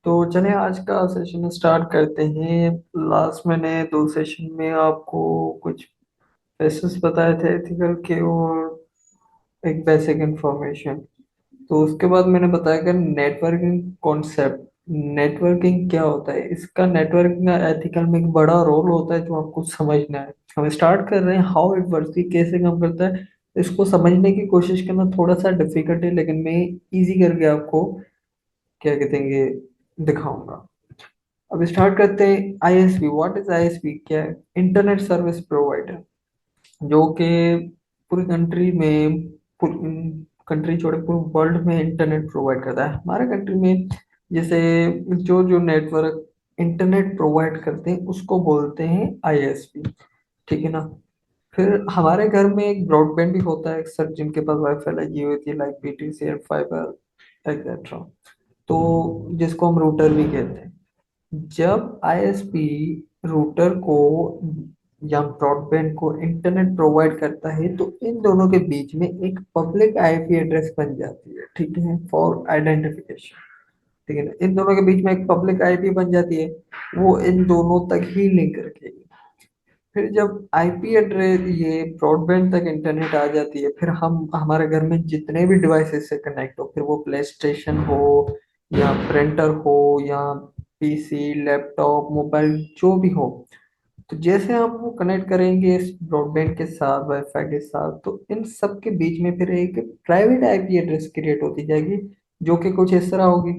तो चलिए आज का सेशन स्टार्ट करते हैं। लास्ट मैंने दो सेशन में आपको कुछ बेसिक्स बताए थे एथिकल के और एक बेसिक इंफॉर्मेशन। तो उसके बाद मैंने बताया कि नेटवर्किंग कॉन्सेप्ट, नेटवर्किंग क्या होता है, इसका नेटवर्किंग एथिकल में एक बड़ा रोल होता है जो आपको समझना है। हम स्टार्ट कर रहे हैं हाउ इट वर्क्स, कैसे काम करता है। इसको समझने की कोशिश करना थोड़ा सा डिफिकल्ट है, लेकिन मैं इजी करके आपको क्या कहते हैं ये दिखाऊंगा। अब स्टार्ट करते हैं। आईएसपी, व्हाट इज आईएसपी, क्या है? इंटरनेट सर्विस प्रोवाइडर, जो कि पूरी कंट्री में, कंट्री छोड़े पूरे वर्ल्ड में इंटरनेट प्रोवाइड करता है। हमारे कंट्री में जैसे जो जो नेटवर्क इंटरनेट प्रोवाइड करते हैं उसको बोलते हैं आईएसपी, ठीक है ना। फिर हमारे घर में एक ब्रॉडबैंड भी होता है अक्सर, जिनके पास वाईफाई लगी हुई थी, like PTC and fibre etcetera, तो जिसको हम रूटर भी कहते हैं। जब आईएसपी रूटर को या ब्रॉडबैंड को इंटरनेट प्रोवाइड करता है तो इन दोनों के बीच में एक पब्लिक आईपी एड्रेस बन जाती है, ठीक है, फॉर आइडेंटिफिकेशन। ठीक है ना, इन दोनों के बीच में एक पब्लिक आईपी बन जाती है, वो इन दोनों तक ही लिंक रखेगी। फिर जब आईपी एड्रेस ये ब्रॉडबैंड तक इंटरनेट आ जाती है, फिर हम हमारे घर में जितने भी डिवाइसेस से कनेक्ट हो, फिर वो प्ले स्टेशन हो या प्रिंटर हो या पीसी लैपटॉप मोबाइल जो भी हो, तो जैसे हम वो कनेक्ट करेंगे इस ब्रॉडबैंड के साथ, वाईफाई के साथ, तो इन सब के बीच में फिर एक प्राइवेट आईपी एड्रेस क्रिएट होती जाएगी, जो कि कुछ इस तरह होगी,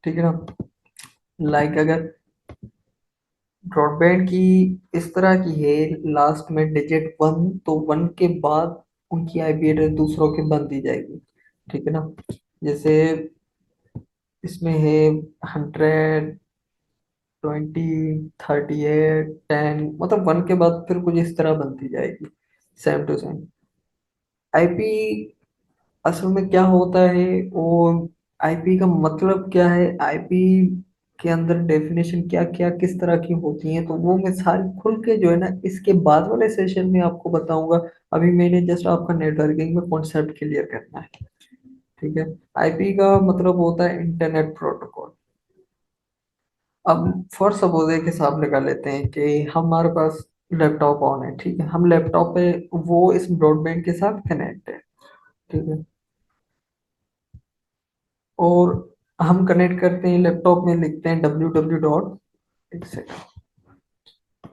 ठीक है ना। लाइक अगर ब्रॉडबैंड की इस तरह की है, लास्ट में डिजिट वन, तो वन के बाद उनकी आईपी एड्रेस दूसरों के बनती जाएगी, ठीक है ना। जैसे इसमें है 100, 20, 38, 10, मतलब वन के बाद फिर कुछ इस तरह बनती जाएगी, सेम टू सेम। आईपी असल में क्या होता है और आईपी का मतलब क्या है, आईपी के अंदर डेफिनेशन क्या क्या किस तरह की होती है, तो वो मैं सारी खुल के जो है ना इसके बाद वाले सेशन में आपको बताऊंगा। अभी मैंने जस्ट आपका नेटवर्किंग में कॉन्सेप्ट क्लियर करना है, ठीक है। आईपी का मतलब होता है इंटरनेट प्रोटोकॉल। अब फॉर सपोज एक हिसाब लगा लेते हैं कि हमारे पास लैपटॉप ऑन है, ठीक है, हम लैपटॉप पे वो इस ब्रॉडबैंड के साथ कनेक्ट है, ठीक है। और हम कनेक्ट करते हैं लैपटॉप में, लिखते हैं डब्ल्यू डब्ल्यू डॉट, एक सेकंड,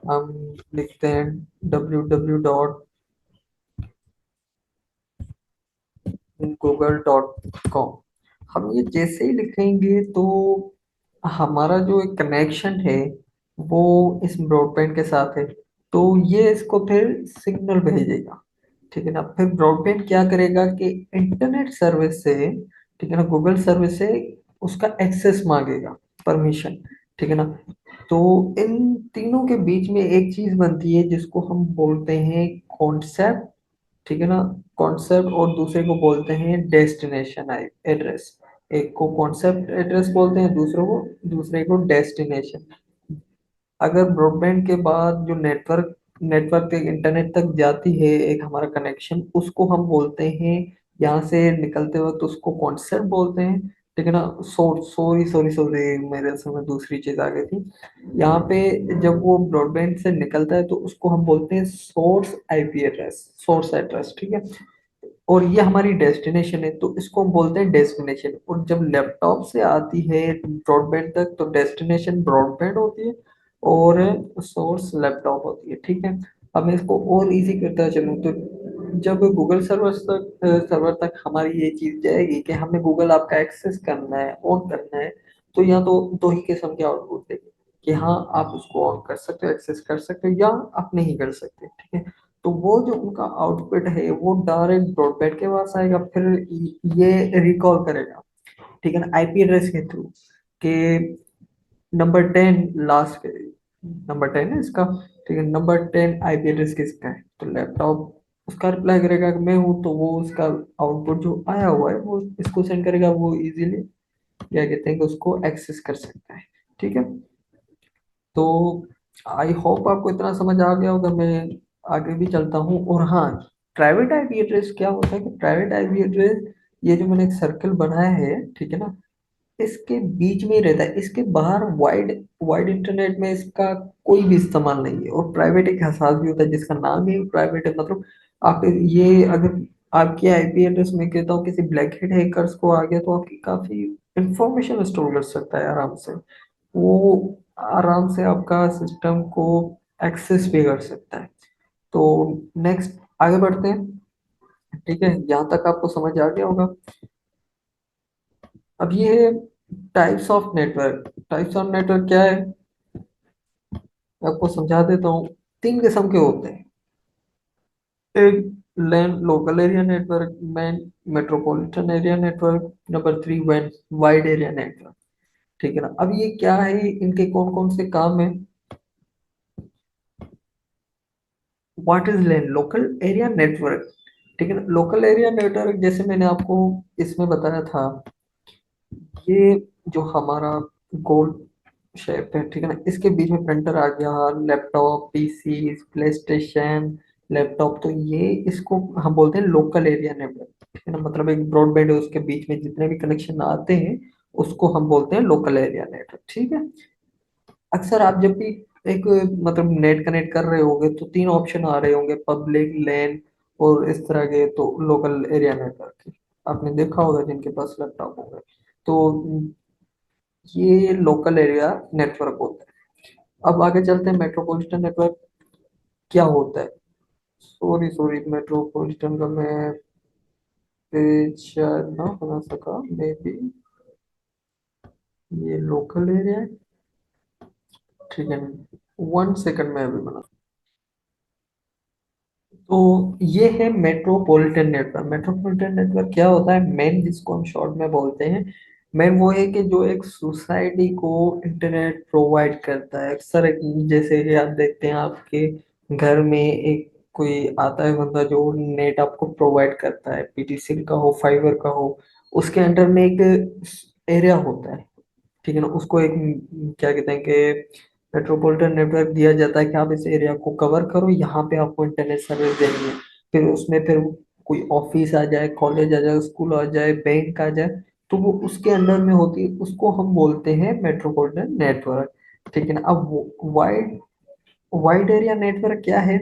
हम लिखते हैं www.google.com। हम ये जैसे ही लिखेंगे तो हमारा जो एक कनेक्शन है वो इस ब्रॉडबैंड के साथ है, तो ये इसको फिर सिग्नल भेजेगा, ठीक है ना। फिर ब्रॉडबैंड क्या करेगा कि इंटरनेट सर्विस से, ठीक है ना, गूगल सर्विस से उसका एक्सेस मांगेगा, परमिशन, ठीक है ना। तो इन तीनों के बीच में एक चीज बनती है जिसको हम बोलते हैं कॉन्सेप्ट, ठीक है ना। कॉन्सेप्ट और दूसरे को बोलते हैं डेस्टिनेशन एड्रेस। एक को कॉन्सेप्ट एड्रेस बोलते हैं, दूसरे को डेस्टिनेशन। अगर ब्रॉडबैंड के बाद जो नेटवर्क नेटवर्क के इंटरनेट तक जाती है एक हमारा कनेक्शन, उसको हम बोलते हैं, यहाँ से निकलते वक्त उसको कॉन्सेप्ट बोलते हैं, ठीक है ना। सॉरी सॉरी सॉरी, मेरे समय दूसरी चीज आ गई थी यहाँ पे। जब वो ब्रॉडबैंड से निकलता है तो उसको हम बोलते हैं source IP address, source address, ठीक है। और ये हमारी डेस्टिनेशन है तो इसको हम बोलते हैं डेस्टिनेशन। और जब लैपटॉप से आती है ब्रॉडबैंड तक तो डेस्टिनेशन ब्रॉडबैंड होती है और सोर्स लैपटॉप होती है, ठीक है। अब मैं इसको और इजी करता चलूँ तो जब गूगल सर्वर तक हमारी ये चीज जाएगी कि हमें गूगल आपका एक्सेस करना है, ऑन करना है, तो या तो दो ही किस्म के आउटपुट देगी कि हाँ आप उसको ऑन कर सकते हो, एक्सेस कर सकते हो, या आप नहीं कर सकते, ठीक है। तो वो जो उनका आउटपुट है वो डायरेक्ट ब्रॉडबैंड के पास आएगा, फिर ये रिकॉल करेगा, ठीक है ना, आईपी एड्रेस के थ्रू कि नंबर 10 लास्ट, नंबर 10 है इसका, ठीक है, नंबर 10 आईपी एड्रेस किसका है, तो लैपटॉप उसका रिप्लाई करेगा कि मैं हूँ, तो वो उसका आउटपुट जो आया हुआ है वो इसको सेंड करेगा, वो इजीली क्या कहते हैं कि उसको एक्सेस कर सकता है, ठीक है। तो आई होप आपको इतना समझ आ गया होगा। मैं आगे भी चलता हूँ। और हाँ, प्राइवेट आईपी एड्रेस क्या होता है कि प्राइवेट आईपी एड्रेस, ये जो मैंने एक सर्कल बनाया है, ठीक है ना, इसके बीच में ही रहता है, इसके बाहर वाइड वाइड इंटरनेट में इसका कोई भी इस्तेमाल नहीं है। और प्राइवेट एक एहसास भी होता है, जिसका नाम ही प्राइवेट है। मतलब आप ये अगर आपकी आईपी एड्रेस में कहता हूँ किसी ब्लैक हेड हैकर्स को आ गया तो आपकी काफी इंफॉर्मेशन स्टोर कर सकता है आराम से। वो आराम से आपका सिस्टम को एक्सेस भी कर सकता है। तो नेक्स्ट आगे बढ़ते हैं। ठीक है, यहाँ तक आपको समझ आ गया होगा। अब ये है types of network. Types of network क्या है, मैं आपको समझा देता हूँ। तीन किस्म के होते हैं। एक LAN local area network, MAN metropolitan area network, number three वैन वाइड एरिया नेटवर्क। ठीक है ना। अब ये क्या है, इनके कौन कौन से काम है। What is LAN local area network. ठीक है ना। लोकल एरिया नेटवर्क जैसे मैंने आपको इसमें बताया था, ये जो हमारा गोल शेप है, ठीक है ना, इसके बीच में प्रिंटर आ गया, laptop, PC, play station, laptop, तो ये इसको हम बोलते हैं लोकल एरिया नेटवर्क। ठीक है ना। मतलब एक ब्रॉडबैंड है, उसके बीच में जितने भी कनेक्शन आते हैं उसको हम बोलते हैं लोकल एरिया नेटवर्क। ठीक है। अक्सर आप जब भी एक मतलब नेट कनेक्ट कर रहे होंगे तो तीन ऑप्शन आ रहे होंगे, पब्लिक, लैन और इस तरह के, तो लोकल एरिया नेटवर्क आपने देखा होगा जिनके पास लैपटॉप होंगे। तो ये लोकल एरिया नेटवर्क होता है। अब आगे चलते हैं, मेट्रोपॉलिटन नेटवर्क क्या होता है। सॉरी सॉरी, मेट्रोपॉलिटन का मैं पेज शायद ना बना सका, मे बी। ये लोकल एरिया है, ठीक है। वन सेकंड में अभी बना। तो ये है मेट्रोपॉलिटन नेटवर्क। मेट्रोपॉलिटन नेटवर्क क्या होता है, मेन जिसको हम शॉर्ट में बोलते हैं, मेन वो है कि जो एक सोसाइटी को इंटरनेट प्रोवाइड करता है। अक्सर जैसे कि आप देखते हैं आपके घर में एक कोई आता है बंदा जो नेट आपको प्रोवाइड करता है, पीटीसी का हो, फाइबर का हो, उसके अंडर में एक एरिया होता है। ठीक है ना। उसको एक क्या कहते हैं कि मेट्रोपॉलिटन नेटवर्क दिया जाता है कि आप इस एरिया को कवर करो, यहाँ पे आपको इंटरनेट सर्विस देनी है। फिर उसमें फिर कोई ऑफिस आ जाए, कॉलेज आ जाए, स्कूल आ जाए, बैंक आ जाए, तो वो उसके अंडर में होती है, उसको हम बोलते हैं मेट्रोपॉलिटन नेटवर्क। ठीक है ना। अब वाइड वाइड एरिया नेटवर्क क्या है,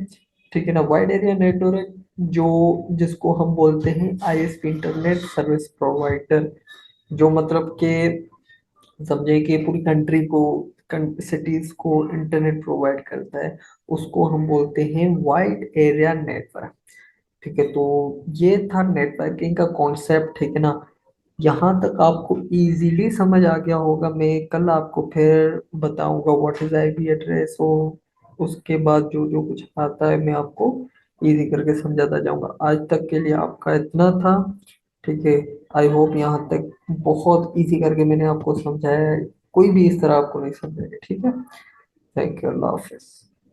ठीक है ना। वाइड एरिया नेटवर्क जो जिसको हम बोलते हैं आईएसपी, इंटरनेट सर्विस प्रोवाइडर, जो मतलब के समझे कि पूरी कंट्री को, सिटीज को इंटरनेट प्रोवाइड करता है, उसको हम बोलते हैं वाइड एरिया नेटवर्क। ठीक है। तो ये था नेटवर्किंग का कॉन्सेप्ट। ठीक है ना। यहाँ तक आपको इजीली समझ आ गया होगा। मैं कल आपको फिर बताऊंगा व्हाट इज आईपी एड्रेस, और उसके बाद जो जो कुछ आता है मैं आपको इजी करके समझाता जाऊंगा। आज तक के लिए आपका इतना था। ठीक है। आई होप यहाँ तक बहुत इजी करके मैंने आपको समझाया है, कोई भी इस तरह आपको नहीं समझाएगा। ठीक है। Thank you, Allah Hafiz.